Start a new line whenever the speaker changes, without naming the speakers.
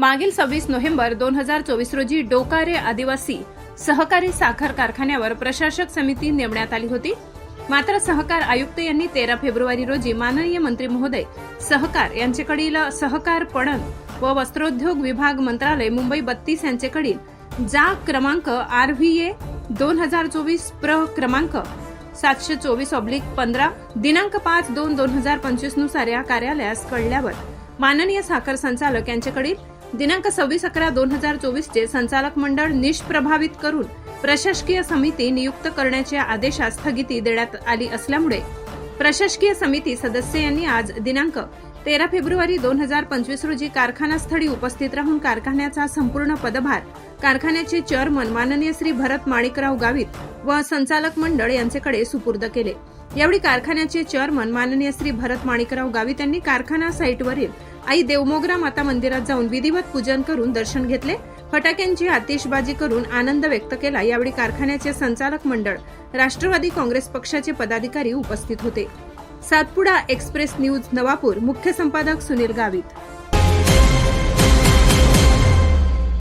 मागील 26 नोव्हेंबर 2024 रोजी डोकारे आदिवासी सहकारी साखर कारखान्यावर प्रशासक समिती नेमण्यात आली होती. मात्र सहकार आयुक्त यांनी 13 फेब्रुवारी रोजी माननीय मंत्री महोदय सहकार यांच्याकडील सहकार पणन व वस्त्रोद्योग विभाग मंत्रालय मुंबई 32 यांच्याकडील जा क्रमांक RVA 2024 प्र क्रमांक 724/15 दिनांक 5/2/2025 नुसार या कार्यालयास कळल्यावर माननीय साखर संचालक यांच्याकडील दिनांक 26/11/2024 चे संचालक मंडळ निष्प्रभावित करून प्रशासकीय समिती नियुक्त करण्याच्या आदेशास स्थगिती देण्यात आली असल्यामुळे प्रशासकीय समिती सदस्य यांनी आज दिनांक 13 फेब्रुवारी 2025 रोजी कारखानास्थळी उपस्थित राहून कारखान्याचा संपूर्ण पदभार कारखान्याचे चेअरमन माननीय श्री भरत माणिकराव गावित व संचालक मंडळ यांच्याकडे सुपूर्द केले. यावेळी कारखान्याचे चेअरमन माननीय श्री भरत माणिकराव गावित यांनी कारखाना साईटवरील आई देवमोगरा माता मंदिरात जाऊन विधिवत पूजन करून दर्शन घेतले. फटाक्यांची आतिषबाजी करून आनंद व्यक्त केला. यावेळी कारखान्याचे संचालक मंडळ, राष्ट्रवादी काँग्रेस पक्षाचे पदाधिकारी उपस्थित होते. सातपुडा एक्सप्रेस न्यूज नवापूर, मुख्य संपादक सुनील गावित.